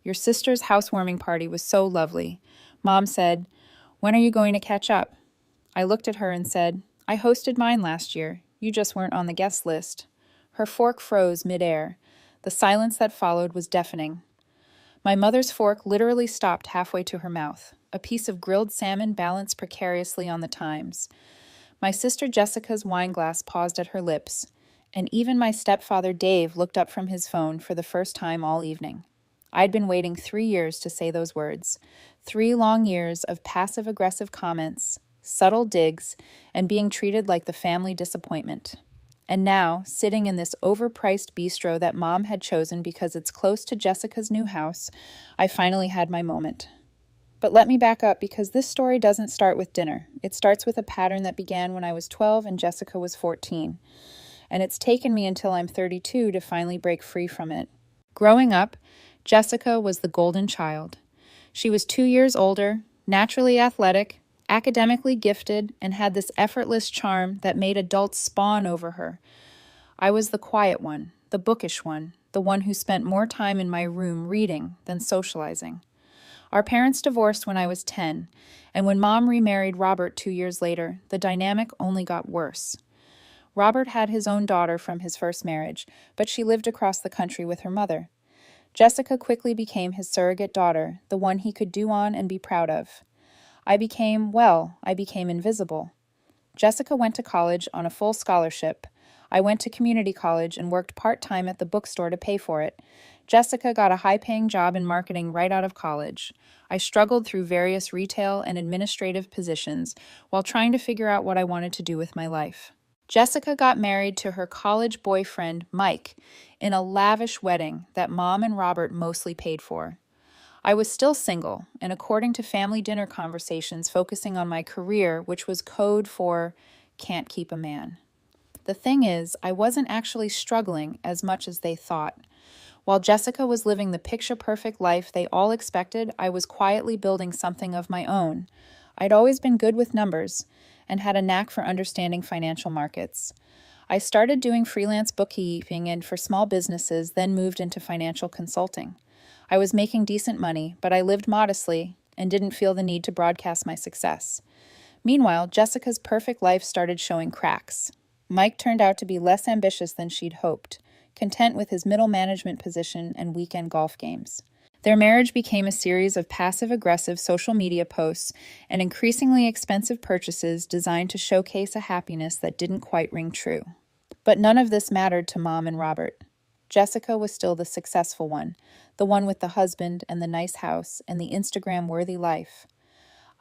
Your sister's housewarming party was so lovely. Mom said, "When are you going to catch up?" I looked at her and said, "I hosted mine last year. You just weren't on the guest list." Her fork froze midair. The silence that followed was deafening. My mother's fork literally stopped halfway to her mouth. A piece of grilled salmon balanced precariously on the Times. My sister Jessica's wineglass paused at her lips, and even my stepfather Dave looked up from his phone for the first time all evening. I'd been waiting 3 years to say those words. 3 long years of passive-aggressive comments, subtle digs, and being treated like the family disappointment. And now, sitting in this overpriced bistro that Mom had chosen because it's close to Jessica's new house, I finally had my moment. But let me back up because this story doesn't start with dinner. It starts with a pattern that began when I was 12 and Jessica was 14. And it's taken me until I'm 32 to finally break free from it. Growing up, Jessica was the golden child. She was 2 years older, naturally athletic, academically gifted, and had this effortless charm that made adults spawn over her. I was the quiet one, the bookish one, the one who spent more time in my room reading than socializing. Our parents divorced when I was 10, and when Mom remarried Robert 2 years later, the dynamic only got worse. Robert had his own daughter from his first marriage, but she lived across the country with her mother. Jessica quickly became his surrogate daughter, the one he could do on and be proud of. I became invisible. Jessica went to college on a full scholarship. I went to community college and worked part-time at the bookstore to pay for it. Jessica got a high-paying job in marketing right out of college. I struggled through various retail and administrative positions while trying to figure out what I wanted to do with my life. Jessica got married to her college boyfriend, Mike, in a lavish wedding that Mom and Robert mostly paid for. I was still single, and according to family dinner conversations focusing on my career, which was code for can't keep a man. The thing is, I wasn't actually struggling as much as they thought. While Jessica was living the picture-perfect life they all expected, I was quietly building something of my own. I'd always been good with numbers and had a knack for understanding financial markets. I started doing freelance bookkeeping and for small businesses, then moved into financial consulting. I was making decent money, but I lived modestly and didn't feel the need to broadcast my success. Meanwhile, Jessica's perfect life started showing cracks. Mike turned out to be less ambitious than she'd hoped, content with his middle management position and weekend golf games. Their marriage became a series of passive-aggressive social media posts and increasingly expensive purchases designed to showcase a happiness that didn't quite ring true. But none of this mattered to Mom and Robert. Jessica was still the successful one, the one with the husband and the nice house and the Instagram-worthy life.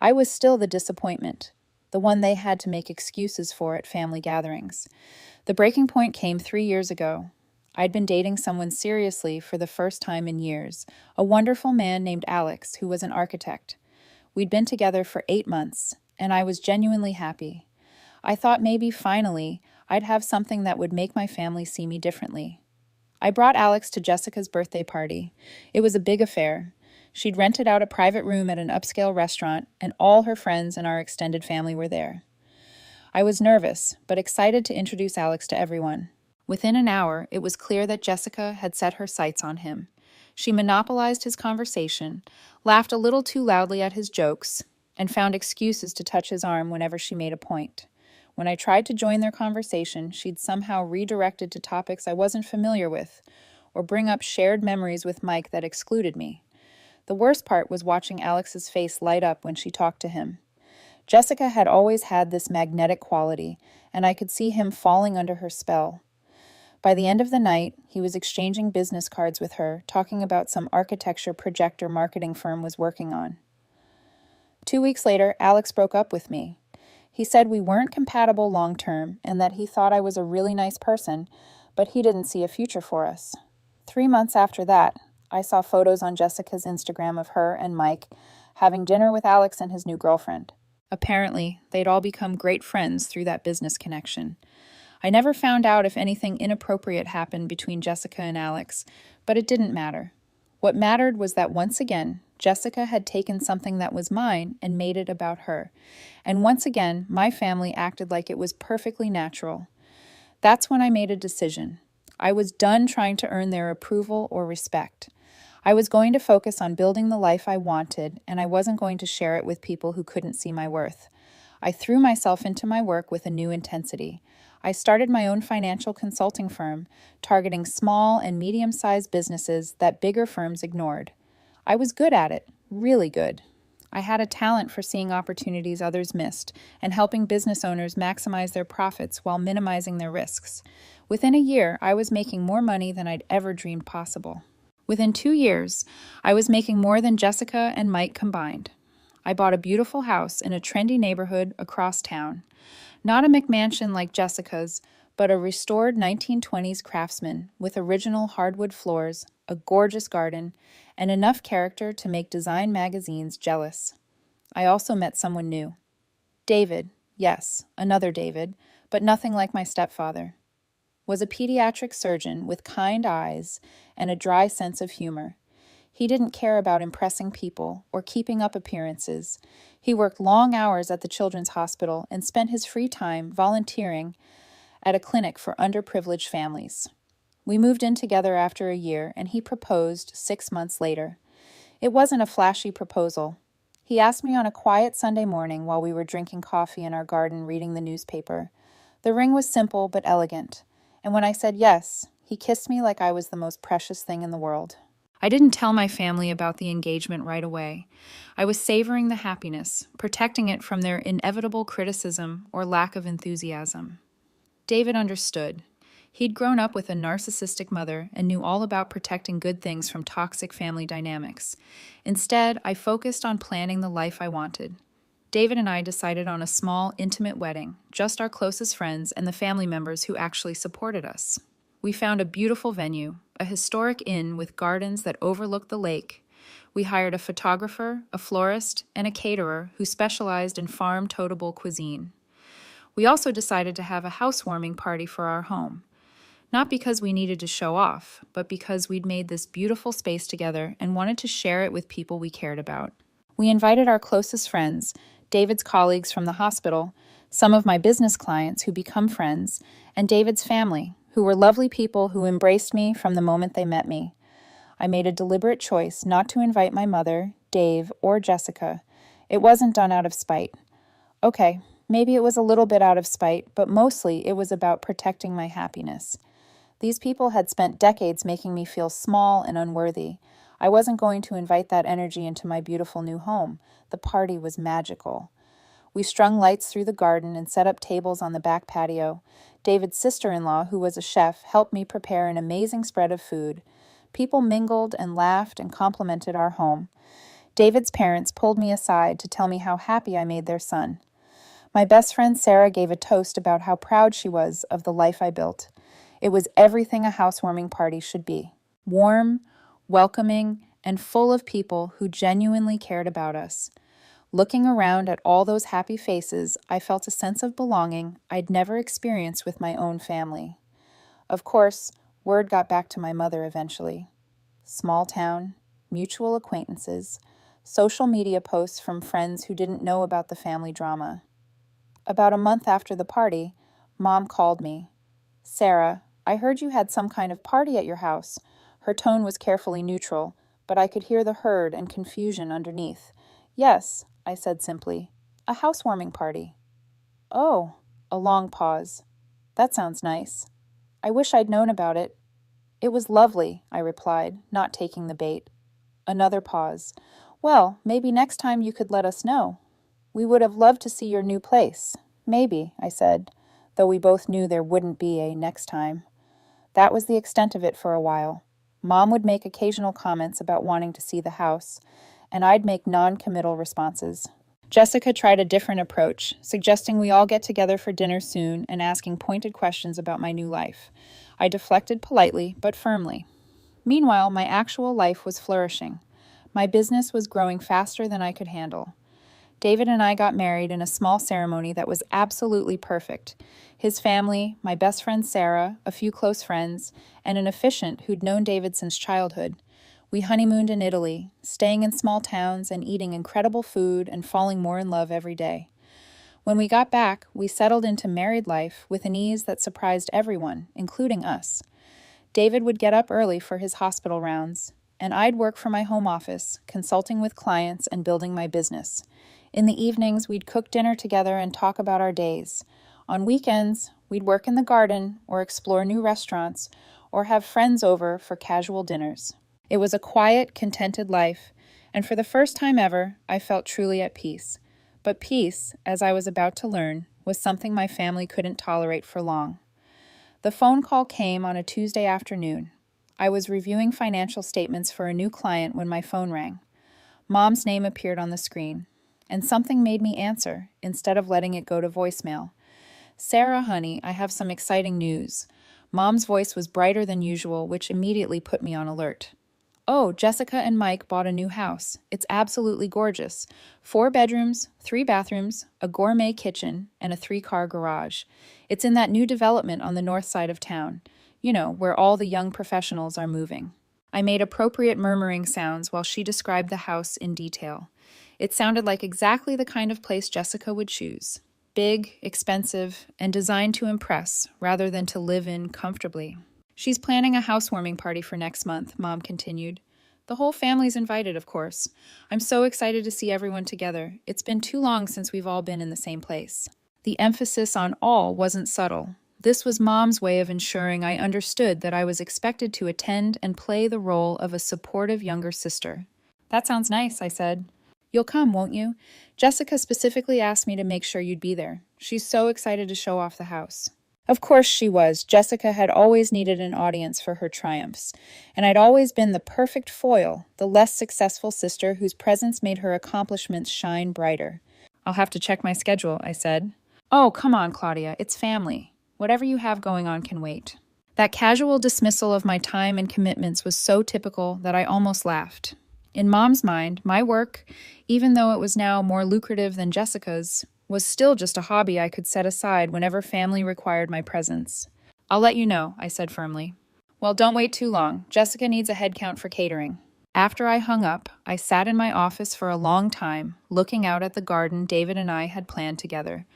I was still the disappointment, the one they had to make excuses for at family gatherings. The breaking point came 3 years ago. I'd been dating someone seriously for the first time in years, a wonderful man named Alex, who was an architect. We'd been together for 8 months, and I was genuinely happy. I thought maybe, finally, I'd have something that would make my family see me differently. I brought Alex to Jessica's birthday party. It was a big affair. She'd rented out a private room at an upscale restaurant, and all her friends and our extended family were there. I was nervous, but excited to introduce Alex to everyone. Within an hour, it was clear that Jessica had set her sights on him. She monopolized his conversation, laughed a little too loudly at his jokes, and found excuses to touch his arm whenever she made a point. When I tried to join their conversation, she'd somehow redirected to topics I wasn't familiar with, or bring up shared memories with Mike that excluded me. The worst part was watching Alex's face light up when she talked to him. Jessica had always had this magnetic quality, and I could see him falling under her spell. By the end of the night, he was exchanging business cards with her, talking about some architecture projector marketing firm was working on. 2 weeks later, Alex broke up with me. He said we weren't compatible long-term and that he thought I was a really nice person, but he didn't see a future for us. 3 months after that, I saw photos on Jessica's Instagram of her and Mike having dinner with Alex and his new girlfriend. Apparently, they'd all become great friends through that business connection. I never found out if anything inappropriate happened between Jessica and Alex, but it didn't matter. What mattered was that once again, Jessica had taken something that was mine and made it about her. And once again, my family acted like it was perfectly natural. That's when I made a decision. I was done trying to earn their approval or respect. I was going to focus on building the life I wanted, and I wasn't going to share it with people who couldn't see my worth. I threw myself into my work with a new intensity. I started my own financial consulting firm, targeting small and medium-sized businesses that bigger firms ignored. I was good at it, really good. I had a talent for seeing opportunities others missed and helping business owners maximize their profits while minimizing their risks. Within a year, I was making more money than I'd ever dreamed possible. Within 2 years, I was making more than Jessica and Mike combined. I bought a beautiful house in a trendy neighborhood across town. Not a McMansion like Jessica's, but a restored 1920s craftsman with original hardwood floors, a gorgeous garden, and enough character to make design magazines jealous. I also met someone new. David, yes, another David, but nothing like my stepfather. Was a pediatric surgeon with kind eyes and a dry sense of humor. He didn't care about impressing people or keeping up appearances. He worked long hours at the children's hospital and spent his free time volunteering at a clinic for underprivileged families. We moved in together after a year, and he proposed 6 months later. It wasn't a flashy proposal. He asked me on a quiet Sunday morning while we were drinking coffee in our garden reading the newspaper. The ring was simple but elegant, and when I said yes, he kissed me like I was the most precious thing in the world. I didn't tell my family about the engagement right away. I was savoring the happiness, protecting it from their inevitable criticism or lack of enthusiasm. David understood. He'd grown up with a narcissistic mother and knew all about protecting good things from toxic family dynamics. Instead, I focused on planning the life I wanted. David and I decided on a small, intimate wedding, just our closest friends and the family members who actually supported us. We found a beautiful venue, a historic inn with gardens that overlooked the lake. We hired a photographer, a florist, and a caterer who specialized in farm-toteable cuisine. We also decided to have a housewarming party for our home. Not because we needed to show off, but because we'd made this beautiful space together and wanted to share it with people we cared about. We invited our closest friends, David's colleagues from the hospital, some of my business clients who become friends, and David's family, who were lovely people who embraced me from the moment they met me. I made a deliberate choice not to invite my mother, Dave, or Jessica. It wasn't done out of spite. Okay, maybe it was a little bit out of spite, but mostly it was about protecting my happiness. These people had spent decades making me feel small and unworthy. I wasn't going to invite that energy into my beautiful new home. The party was magical. We strung lights through the garden and set up tables on the back patio. David's sister-in-law, who was a chef, helped me prepare an amazing spread of food. People mingled and laughed and complimented our home. David's parents pulled me aside to tell me how happy I made their son. My best friend Sarah gave a toast about how proud she was of the life I built. It was everything a housewarming party should be. Warm, welcoming, and full of people who genuinely cared about us. Looking around at all those happy faces, I felt a sense of belonging I'd never experienced with my own family. Of course, word got back to my mother eventually. Small town, mutual acquaintances, social media posts from friends who didn't know about the family drama. About a month after the party, Mom called me. "Sarah, I heard you had some kind of party at your house." Her tone was carefully neutral, but I could hear the hurt and confusion underneath. "Yes," I said simply. "A housewarming party." "Oh," a long pause. "That sounds nice. I wish I'd known about it." "It was lovely," I replied, not taking the bait. Another pause. "Well, maybe next time you could let us know. We would have loved to see your new place." "Maybe," I said, though we both knew there wouldn't be a next time. That was the extent of it for a while. Mom would make occasional comments about wanting to see the house, and I'd make non-committal responses. Jessica tried a different approach, suggesting we all get together for dinner soon and asking pointed questions about my new life. I deflected politely, but firmly. Meanwhile, my actual life was flourishing. My business was growing faster than I could handle. David and I got married in a small ceremony that was absolutely perfect. His family, my best friend Sarah, a few close friends, and an officiant who'd known David since childhood. We honeymooned in Italy, staying in small towns and eating incredible food and falling more in love every day. When we got back, we settled into married life with an ease that surprised everyone, including us. David would get up early for his hospital rounds. and I'd work from my home office, consulting with clients and building my business. In the evenings, we'd cook dinner together and talk about our days. On weekends, we'd work in the garden or explore new restaurants or have friends over for casual dinners. It was a quiet, contented life, and for the first time ever, I felt truly at peace. But peace, as I was about to learn, was something my family couldn't tolerate for long. The phone call came on a Tuesday afternoon. I was reviewing financial statements for a new client when my phone rang. Mom's name appeared on the screen, and something made me answer instead of letting it go to voicemail. "Sarah, honey, I have some exciting news." Mom's voice was brighter than usual, which immediately put me on alert. "Oh, Jessica and Mike bought a new house. It's absolutely gorgeous. 4 bedrooms, 3 bathrooms, a gourmet kitchen, and a 3-car garage. It's in that new development on the north side of town. You know, where all the young professionals are moving." I made appropriate murmuring sounds while she described the house in detail. It sounded like exactly the kind of place Jessica would choose. Big, expensive, and designed to impress rather than to live in comfortably. "She's planning a housewarming party for next month," Mom continued. "The whole family's invited, of course. I'm so excited to see everyone together. It's been too long since we've all been in the same place." The emphasis on all wasn't subtle. This was Mom's way of ensuring I understood that I was expected to attend and play the role of a supportive younger sister. "That sounds nice," I said. "You'll come, won't you? Jessica specifically asked me to make sure you'd be there. She's so excited to show off the house." Of course she was. Jessica had always needed an audience for her triumphs, and I'd always been the perfect foil, the less successful sister whose presence made her accomplishments shine brighter. "I'll have to check my schedule," I said. "Oh, come on, Claudia, it's family. Whatever you have going on can wait." That casual dismissal of my time and commitments was so typical that I almost laughed. In Mom's mind, my work, even though it was now more lucrative than Jessica's, was still just a hobby I could set aside whenever family required my presence. "I'll let you know," I said firmly. "Well, don't wait too long. Jessica needs a head count for catering." After I hung up, I sat in my office for a long time, looking out at the garden David and I had planned together.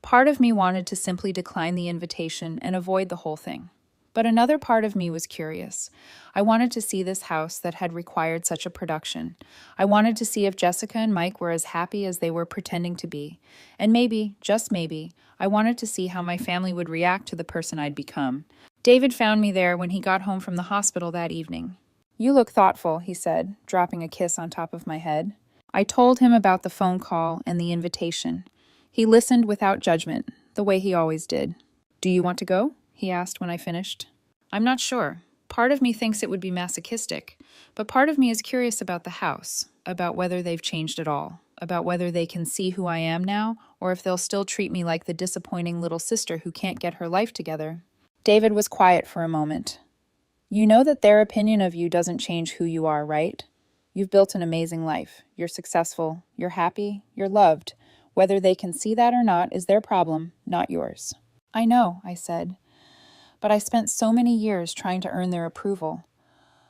Part of me wanted to simply decline the invitation and avoid the whole thing. But another part of me was curious. I wanted to see this house that had required such a production. I wanted to see if Jessica and Mike were as happy as they were pretending to be. And maybe, just maybe, I wanted to see how my family would react to the person I'd become. David found me there when he got home from the hospital that evening. "You look thoughtful," he said, dropping a kiss on top of my head. I told him about the phone call and the invitation. He listened without judgment, the way he always did. "Do you want to go?" he asked when I finished. "I'm not sure. Part of me thinks it would be masochistic, but part of me is curious about the house, about whether they've changed at all, about whether they can see who I am now, or if they'll still treat me like the disappointing little sister who can't get her life together." David was quiet for a moment. "You know that their opinion of you doesn't change who you are, right? You've built an amazing life. You're successful. You're happy. You're loved. Whether they can see that or not is their problem, not yours." "I know," I said. "But I spent so many years trying to earn their approval.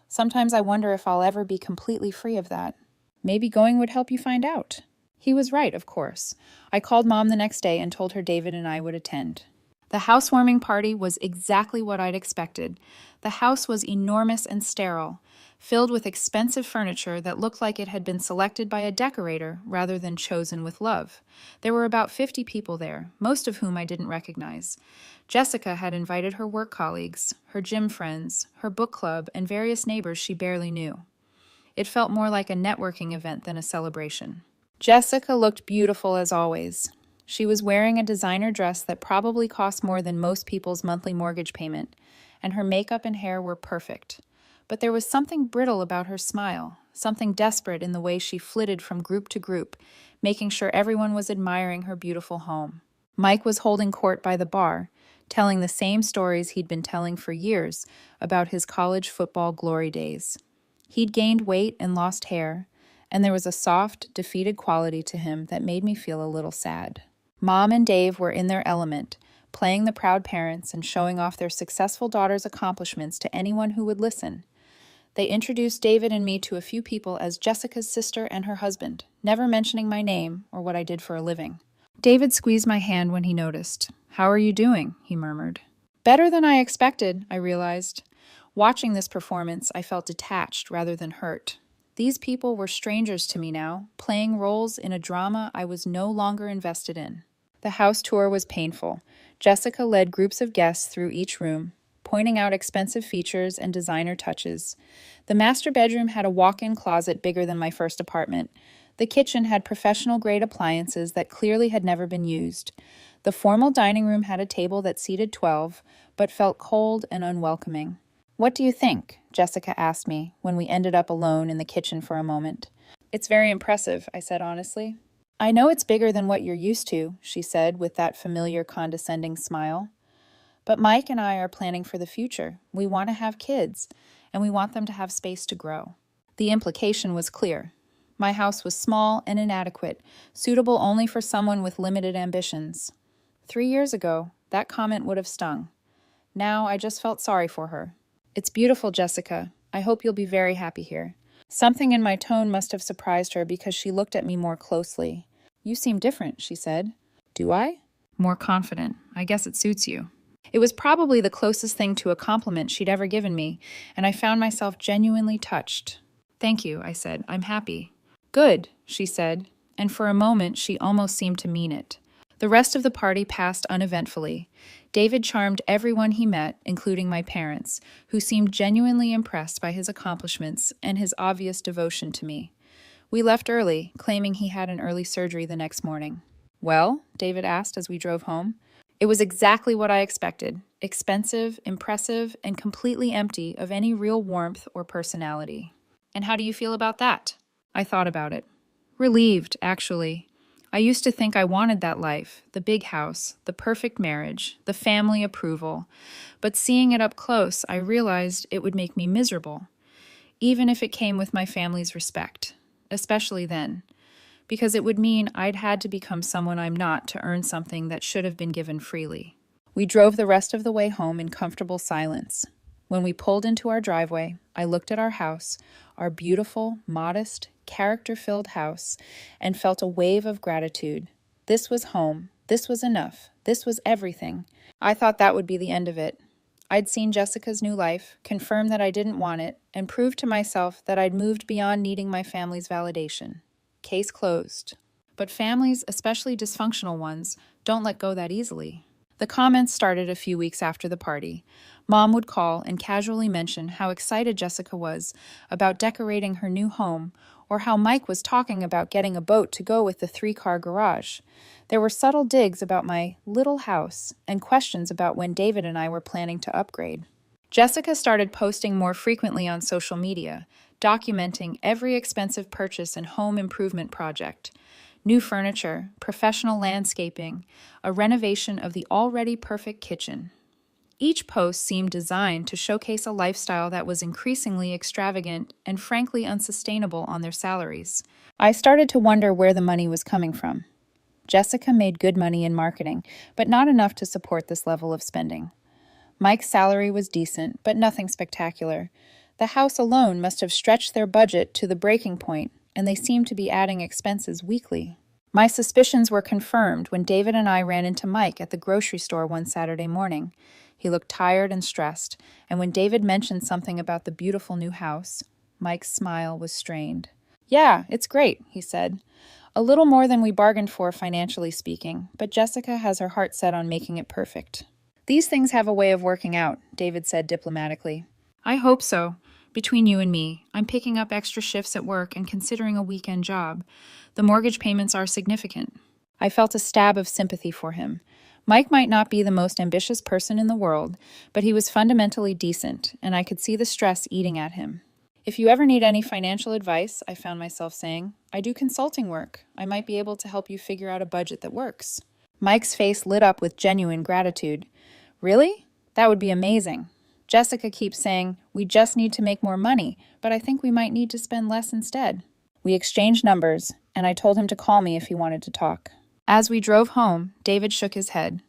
Sometimes I wonder if I'll ever be completely free of that. Maybe going would help you find out." He was right, of course. I called Mom the next day and told her David and I would attend. The housewarming party was exactly what I'd expected. The house was enormous and sterile, filled with expensive furniture that looked like it had been selected by a decorator rather than chosen with love. There were about 50 people there, most of whom I didn't recognize. Jessica had invited her work colleagues, her gym friends, her book club, and various neighbors she barely knew. It felt more like a networking event than a celebration. Jessica looked beautiful as always. She was wearing a designer dress that probably cost more than most people's monthly mortgage payment, and her makeup and hair were perfect. But there was something brittle about her smile, something desperate in the way she flitted from group to group, making sure everyone was admiring her beautiful home. Mike was holding court by the bar, telling the same stories he'd been telling for years about his college football glory days. He'd gained weight and lost hair, and there was a soft, defeated quality to him that made me feel a little sad. Mom and Dave were in their element, playing the proud parents and showing off their successful daughter's accomplishments to anyone who would listen. They introduced David and me to a few people as Jessica's sister and her husband, never mentioning my name or what I did for a living. David squeezed my hand when he noticed. "How are you doing?" he murmured. "Better than I expected," I realized. Watching this performance, I felt detached rather than hurt. These people were strangers to me now, playing roles in a drama I was no longer invested in. The house tour was painful. Jessica led groups of guests through each room, pointing out expensive features and designer touches. The master bedroom had a walk-in closet bigger than my first apartment. The kitchen had professional-grade appliances that clearly had never been used. The formal dining room had a table that seated 12, but felt cold and unwelcoming. "What do you think?" Jessica asked me when we ended up alone in the kitchen for a moment. "It's very impressive," I said honestly. "I know it's bigger than what you're used to," she said with that familiar condescending smile. "But Mike and I are planning for the future. We want to have kids, and we want them to have space to grow." The implication was clear. My house was small and inadequate, suitable only for someone with limited ambitions. 3 years ago, that comment would have stung. Now I just felt sorry for her. "It's beautiful, Jessica. I hope you'll be very happy here." Something in my tone must have surprised her because she looked at me more closely. "You seem different," she said. "Do I?" "More confident. I guess it suits you." It was probably the closest thing to a compliment she'd ever given me, and I found myself genuinely touched. "Thank you," I said. "I'm happy." "Good," she said, and for a moment she almost seemed to mean it. The rest of the party passed uneventfully. David charmed everyone he met, including my parents, who seemed genuinely impressed by his accomplishments and his obvious devotion to me. We left early, claiming he had an early surgery the next morning. "Well?" David asked as we drove home. It was exactly what I expected: expensive, impressive, and completely empty of any real warmth or personality. "And how do you feel about that?" I thought about it. Relieved, actually. I used to think I wanted that life, the big house, the perfect marriage, the family approval. But seeing it up close, I realized it would make me miserable, even if it came with my family's respect, especially then, because it would mean I'd had to become someone I'm not to earn something that should have been given freely. We drove the rest of the way home in comfortable silence. When we pulled into our driveway, I looked at our house, our beautiful, modest, character-filled house, and felt a wave of gratitude. This was home. This was enough. This was everything. I thought that would be the end of it. I'd seen Jessica's new life, confirmed that I didn't want it, and proved to myself that I'd moved beyond needing my family's validation. Case closed. But families, especially dysfunctional ones, don't let go that easily. The comments started a few weeks after the party. Mom would call and casually mention how excited Jessica was about decorating her new home, or how Mike was talking about getting a boat to go with the 3-car garage. There were subtle digs about my little house and questions about when David and I were planning to upgrade. Jessica started posting more frequently on social media, documenting every expensive purchase and home improvement project. New furniture, professional landscaping, a renovation of the already perfect kitchen. Each post seemed designed to showcase a lifestyle that was increasingly extravagant and frankly unsustainable on their salaries. I started to wonder where the money was coming from. Jessica made good money in marketing, but not enough to support this level of spending. Mike's salary was decent, but nothing spectacular. The house alone must have stretched their budget to the breaking point, and they seemed to be adding expenses weekly. My suspicions were confirmed when David and I ran into Mike at the grocery store one Saturday morning. He looked tired and stressed, and when David mentioned something about the beautiful new house, Mike's smile was strained. "Yeah, it's great," he said. "A little more than we bargained for, financially speaking, but Jessica has her heart set on making it perfect." "These things have a way of working out," David said diplomatically. "I hope so. Between you and me, I'm picking up extra shifts at work and considering a weekend job. The mortgage payments are significant." I felt a stab of sympathy for him. Mike might not be the most ambitious person in the world, but he was fundamentally decent, and I could see the stress eating at him. "If you ever need any financial advice," I found myself saying, "I do consulting work. I might be able to help you figure out a budget that works." Mike's face lit up with genuine gratitude. "Really? That would be amazing. Jessica keeps saying, we just need to make more money, but I think we might need to spend less instead." We exchanged numbers, and I told him to call me if he wanted to talk. As we drove home, David shook his head.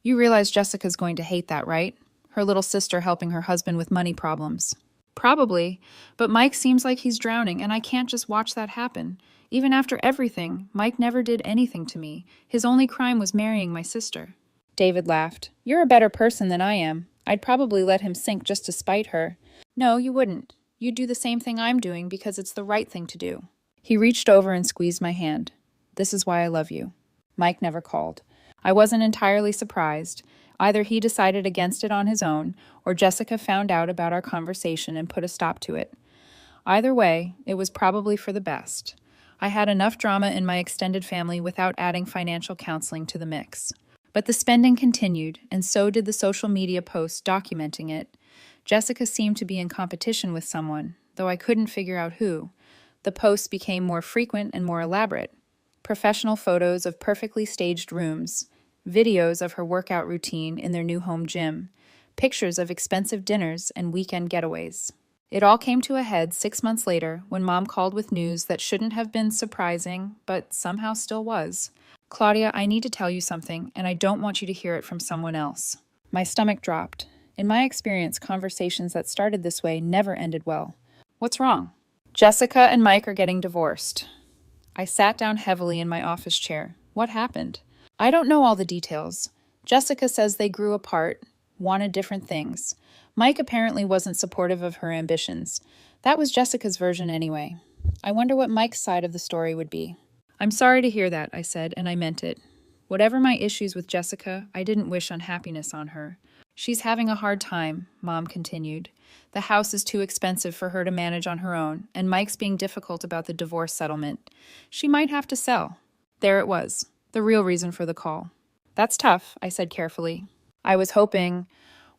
"You realize Jessica's going to hate that, right? Her little sister helping her husband with money problems." "Probably, but Mike seems like he's drowning, and I can't just watch that happen. Even after everything, Mike never did anything to me. His only crime was marrying my sister." David laughed. "You're a better person than I am. I'd probably let him sink just to spite her. No, you wouldn't. You'd do the same thing I'm doing because it's the right thing to do. He reached over and squeezed my hand. This is why I love you. Mike never called. I wasn't entirely surprised. Either he decided against it on his own, or Jessica found out about our conversation and put a stop to it. Either way, it was probably for the best. I had enough drama in my extended family without adding financial counseling to the mix. But the spending continued, and so did the social media posts documenting it. Jessica seemed to be in competition with someone, though I couldn't figure out who. The posts became more frequent and more elaborate. Professional photos of perfectly staged rooms, videos of her workout routine in their new home gym, pictures of expensive dinners and weekend getaways. It all came to a head 6 months later when Mom called with news that shouldn't have been surprising, but somehow still was. Claudia, I need to tell you something, and I don't want you to hear it from someone else. My stomach dropped. In my experience, conversations that started this way never ended well. What's wrong? Jessica and Mike are getting divorced. I sat down heavily in my office chair. What happened? I don't know all the details. Jessica says they grew apart, wanted different things. Mike apparently wasn't supportive of her ambitions. That was Jessica's version anyway. I wonder what Mike's side of the story would be. I'm sorry to hear that, I said, and I meant it. Whatever my issues with Jessica, I didn't wish unhappiness on her. She's having a hard time, Mom continued. The house is too expensive for her to manage on her own, and Mike's being difficult about the divorce settlement. She might have to sell. There it was, the real reason for the call. That's tough, I said carefully. I was hoping,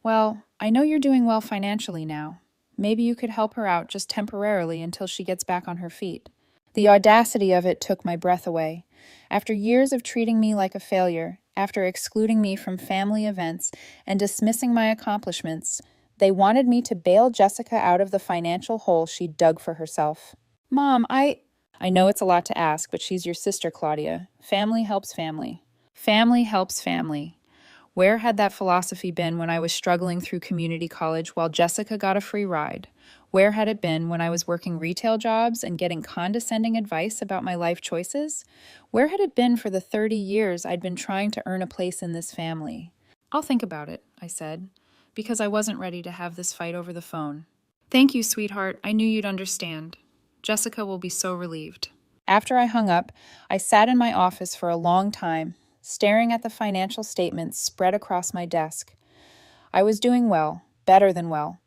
well, I know you're doing well financially now. Maybe you could help her out just temporarily until she gets back on her feet. The audacity of it took my breath away. After years of treating me like a failure, after excluding me from family events and dismissing my accomplishments, they wanted me to bail Jessica out of the financial hole she dug for herself. Mom, I know it's a lot to ask, but she's your sister, Claudia. Family helps family. Family helps family. Where had that philosophy been when I was struggling through community college while Jessica got a free ride? Where had it been when I was working retail jobs and getting condescending advice about my life choices? Where had it been for the 30 years I'd been trying to earn a place in this family? I'll think about it, I said, because I wasn't ready to have this fight over the phone. Thank you, sweetheart. I knew you'd understand. Jessica will be so relieved. After I hung up, I sat in my office for a long time, staring at the financial statements spread across my desk. I was doing well, better than well.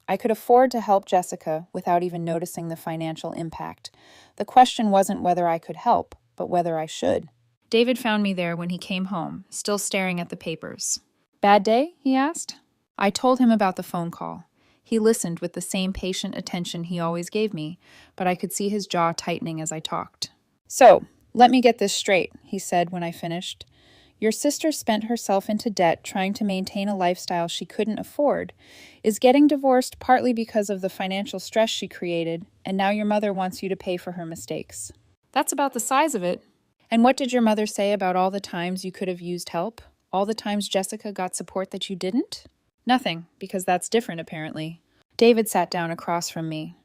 I could afford to help Jessica without even noticing the financial impact. The question wasn't whether I could help, but whether I should. David found me there when he came home, still staring at the papers. Bad day? He asked. I told him about the phone call. He listened with the same patient attention he always gave me, but I could see his jaw tightening as I talked. So, let me get this straight, he said when I finished. Your sister spent herself into debt trying to maintain a lifestyle she couldn't afford, is getting divorced partly because of the financial stress she created, and now your mother wants you to pay for her mistakes. That's about the size of it. And what did your mother say about all the times you could have used help? All the times Jessica got support that you didn't? Nothing, because that's different apparently. David sat down across from me.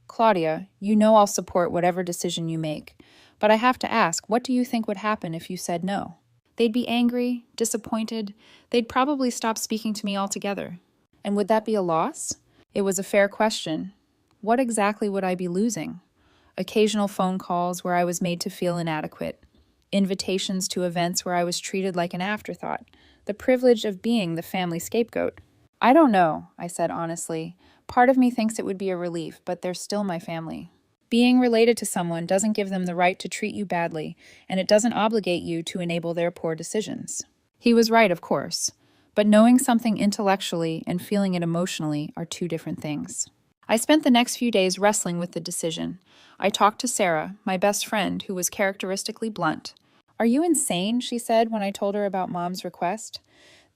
Claudia, you know I'll support whatever decision you make, but I have to ask, what do you think would happen if you said no? They'd be angry, disappointed. They'd probably stop speaking to me altogether. And would that be a loss? It was a fair question. What exactly would I be losing? Occasional phone calls where I was made to feel inadequate. Invitations to events where I was treated like an afterthought. The privilege of being the family scapegoat. I don't know, I said honestly. Part of me thinks it would be a relief, but they're still my family. Being related to someone doesn't give them the right to treat you badly, and it doesn't obligate you to enable their poor decisions. He was right, of course, but knowing something intellectually and feeling it emotionally are two different things. I spent the next few days wrestling with the decision. I talked to Sarah, my best friend, who was characteristically blunt. Are you insane? She said when I told her about Mom's request.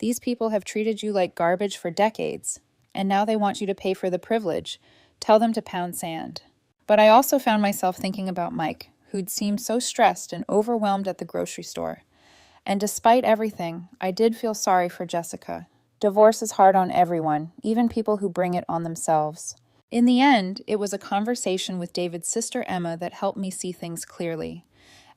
These people have treated you like garbage for decades, and now they want you to pay for the privilege. Tell them to pound sand. But I also found myself thinking about Mike, who'd seemed so stressed and overwhelmed at the grocery store. And despite everything, I did feel sorry for Jessica. Divorce is hard on everyone, even people who bring it on themselves. In the end, it was a conversation with David's sister Emma that helped me see things clearly.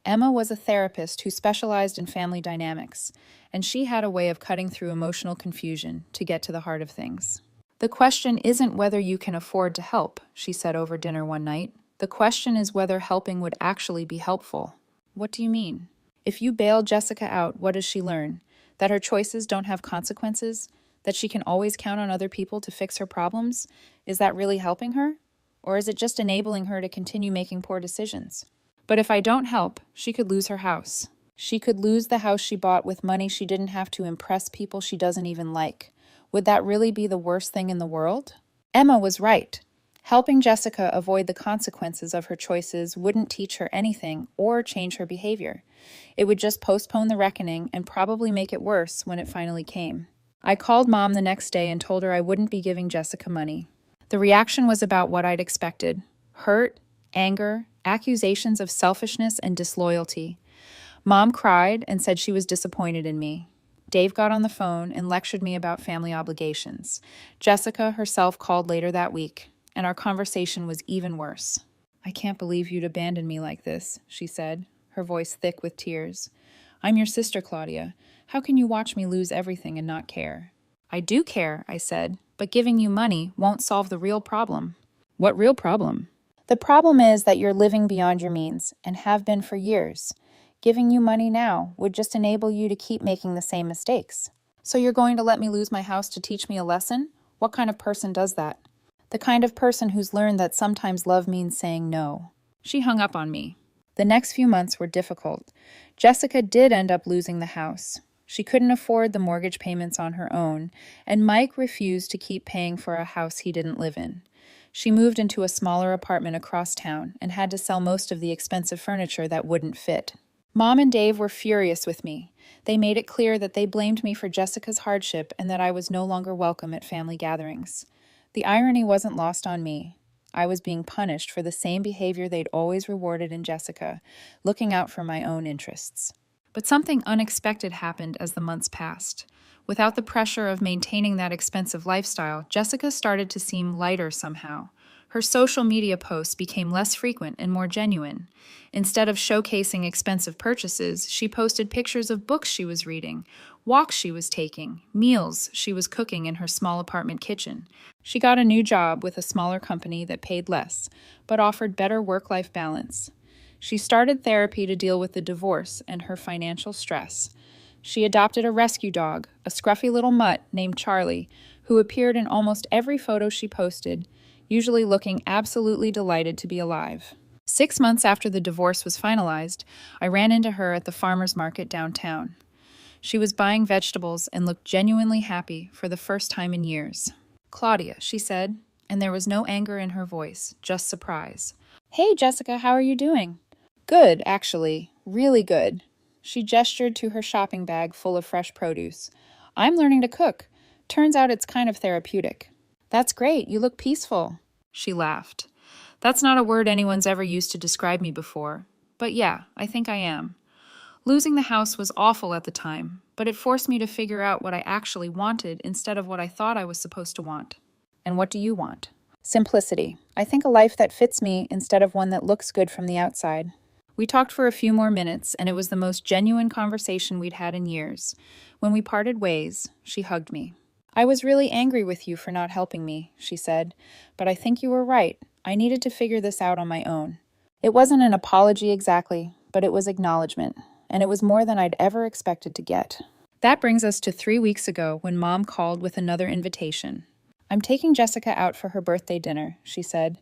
Emma was a therapist who specialized in family dynamics, and she had a way of cutting through emotional confusion to get to the heart of things. "The question isn't whether you can afford to help," she said over dinner one night. "The question is whether helping would actually be helpful." "What do you mean?" "If you bail Jessica out, what does she learn? That her choices don't have consequences? That she can always count on other people to fix her problems? Is that really helping her? Or is it just enabling her to continue making poor decisions? But if I don't help, she could lose her house. She could lose the house she bought with money she didn't have to impress people she doesn't even like. Would that really be the worst thing in the world?" Emma was right. Helping Jessica avoid the consequences of her choices wouldn't teach her anything or change her behavior. It would just postpone the reckoning and probably make it worse when it finally came. I called Mom the next day and told her I wouldn't be giving Jessica money. The reaction was about what I'd expected: hurt, anger, accusations of selfishness and disloyalty. Mom cried and said she was disappointed in me. Dave got on the phone and lectured me about family obligations. Jessica herself called later that week, and our conversation was even worse. "I can't believe you'd abandon me like this," she said, her voice thick with tears. "I'm your sister, Claudia. How can you watch me lose everything and not care?" "I do care," I said, "but giving you money won't solve the real problem." "What real problem?" "The problem is that you're living beyond your means, and have been for years. Giving you money now would just enable you to keep making the same mistakes." "So you're going to let me lose my house to teach me a lesson? What kind of person does that?" "The kind of person who's learned that sometimes love means saying no." She hung up on me. The next few months were difficult. Jessica did end up losing the house. She couldn't afford the mortgage payments on her own, and Mike refused to keep paying for a house he didn't live in. She moved into a smaller apartment across town and had to sell most of the expensive furniture that wouldn't fit. Mom and Dave were furious with me. They made it clear that they blamed me for Jessica's hardship and that I was no longer welcome at family gatherings. The irony wasn't lost on me. I was being punished for the same behavior they'd always rewarded in Jessica, looking out for my own interests. But something unexpected happened as the months passed. Without the pressure of maintaining that expensive lifestyle, Jessica started to seem lighter somehow. Her social media posts became less frequent and more genuine. Instead of showcasing expensive purchases, she posted pictures of books she was reading, walks she was taking, meals she was cooking in her small apartment kitchen. She got a new job with a smaller company that paid less, but offered better work-life balance. She started therapy to deal with the divorce and her financial stress. She adopted a rescue dog, a scruffy little mutt named Charlie, who appeared in almost every photo she posted, usually looking absolutely delighted to be alive. 6 months after the divorce was finalized, I ran into her at the farmer's market downtown. She was buying vegetables and looked genuinely happy for the first time in years. "Claudia," she said, and there was no anger in her voice, just surprise. "Hey, Jessica, how are you doing?" "Good, actually. Really good." She gestured to her shopping bag full of fresh produce. "I'm learning to cook. Turns out it's kind of therapeutic." "That's great. You look peaceful." She laughed. "That's not a word anyone's ever used to describe me before. But yeah, I think I am. Losing the house was awful at the time, but it forced me to figure out what I actually wanted instead of what I thought I was supposed to want." "And what do you want?" "Simplicity. I think a life that fits me instead of one that looks good from the outside." We talked for a few more minutes, and it was the most genuine conversation we'd had in years. When we parted ways, she hugged me. "I was really angry with you for not helping me," she said, "but I think you were right. I needed to figure this out on my own." It wasn't an apology exactly, but it was acknowledgement, and it was more than I'd ever expected to get. That brings us to 3 weeks ago when Mom called with another invitation. "I'm taking Jessica out for her birthday dinner," she said.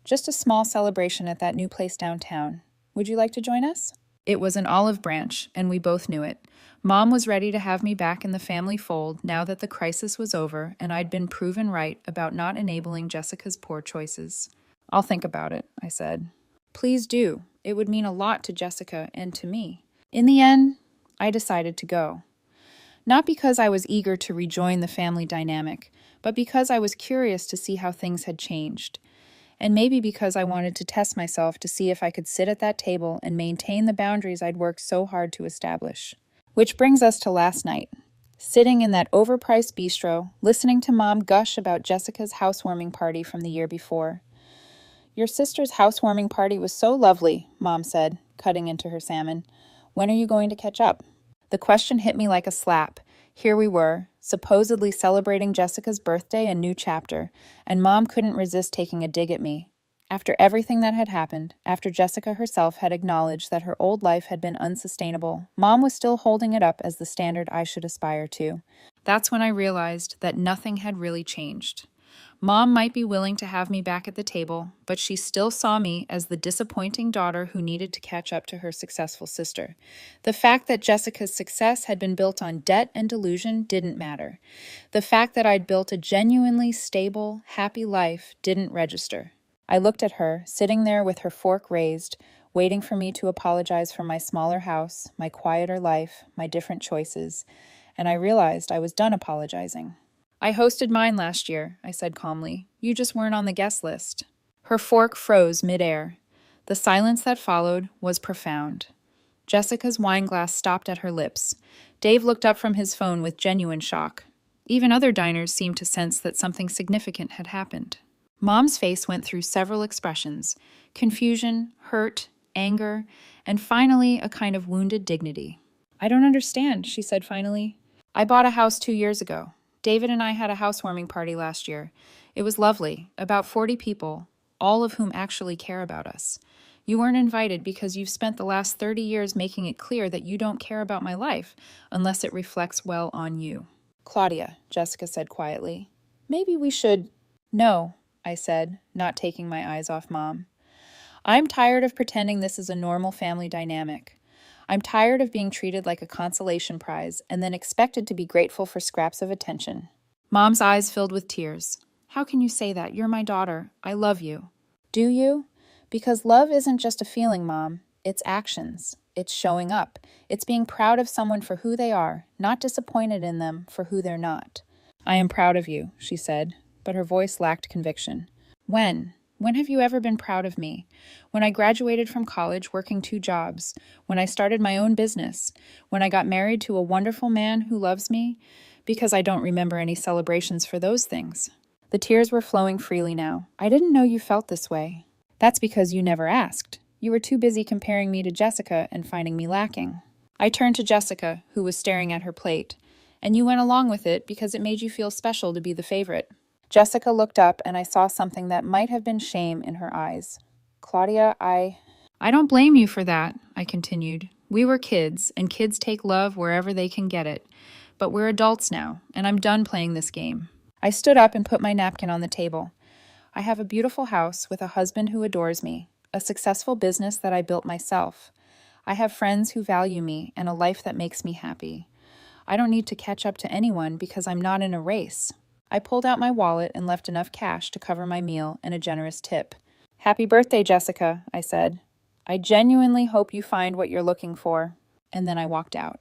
"Just a small celebration at that new place downtown. Would you like to join us?" It was an olive branch, and we both knew it. Mom was ready to have me back in the family fold now that the crisis was over and I'd been proven right about not enabling Jessica's poor choices. "I'll think about it," I said. "Please do. It would mean a lot to Jessica and to me." In the end, I decided to go. Not because I was eager to rejoin the family dynamic, but because I was curious to see how things had changed. And maybe because I wanted to test myself to see if I could sit at that table and maintain the boundaries I'd worked so hard to establish. Which brings us to last night. Sitting in that overpriced bistro, listening to Mom gush about Jessica's housewarming party from the year before. "Your sister's housewarming party was so lovely," Mom said. cutting into her salmon. When are you going to catch up? The question hit me like a slap. Here we were, supposedly celebrating Jessica's birthday and new chapter, and Mom couldn't resist taking a dig at me. After everything that had happened, after Jessica herself had acknowledged that her old life had been unsustainable, Mom was still holding it up as the standard I should aspire to. That's when I realized that nothing had really changed. Mom might be willing to have me back at the table, but she still saw me as the disappointing daughter who needed to catch up to her successful sister. The fact that Jessica's success had been built on debt and delusion didn't matter. The fact that I'd built a genuinely stable, happy life didn't register. I looked at her, sitting there with her fork raised, waiting for me to apologize for my smaller house, my quieter life, my different choices, and I realized I was done apologizing. I hosted mine last year, I said calmly. You just weren't on the guest list. Her fork froze midair. The silence that followed was profound. Jessica's wine glass stopped at her lips. Dave looked up from his phone with genuine shock. Even other diners seemed to sense that something significant had happened. Mom's face went through several expressions: confusion, hurt, anger, and finally a kind of wounded dignity. I don't understand, she said finally. I bought a house 2 years ago. David and I had a housewarming party last year. It was lovely, about 40 people, all of whom actually care about us. You weren't invited because you've spent the last 30 years making it clear that you don't care about my life unless it reflects well on you. Claudia, Jessica said quietly, maybe we should... No, I said, not taking my eyes off Mom. I'm tired of pretending this is a normal family dynamic. I'm tired of being treated like a consolation prize and then expected to be grateful for scraps of attention. Mom's eyes filled with tears. How can you say that? You're my daughter. I love you. Do you? Because love isn't just a feeling, Mom. It's actions. It's showing up. It's being proud of someone for who they are, not disappointed in them for who they're not. I am proud of you, she said, but her voice lacked conviction. When? When have you ever been proud of me? When I graduated from college working 2 jobs, when I started my own business, when I got married to a wonderful man who loves me, because I don't remember any celebrations for those things. The tears were flowing freely now. I didn't know you felt this way. That's because you never asked. You were too busy comparing me to Jessica and finding me lacking. I turned to Jessica, who was staring at her plate, and you went along with it because it made you feel special to be the favorite. Jessica looked up, and I saw something that might have been shame in her eyes. Claudia, I don't blame you for that, I continued. We were kids, and kids take love wherever they can get it. But we're adults now, and I'm done playing this game. I stood up and put my napkin on the table. I have a beautiful house with a husband who adores me, a successful business that I built myself. I have friends who value me, and a life that makes me happy. I don't need to catch up to anyone because I'm not in a race. I pulled out my wallet and left enough cash to cover my meal and a generous tip. Happy birthday, Jessica, I said. I genuinely hope you find what you're looking for. And then I walked out.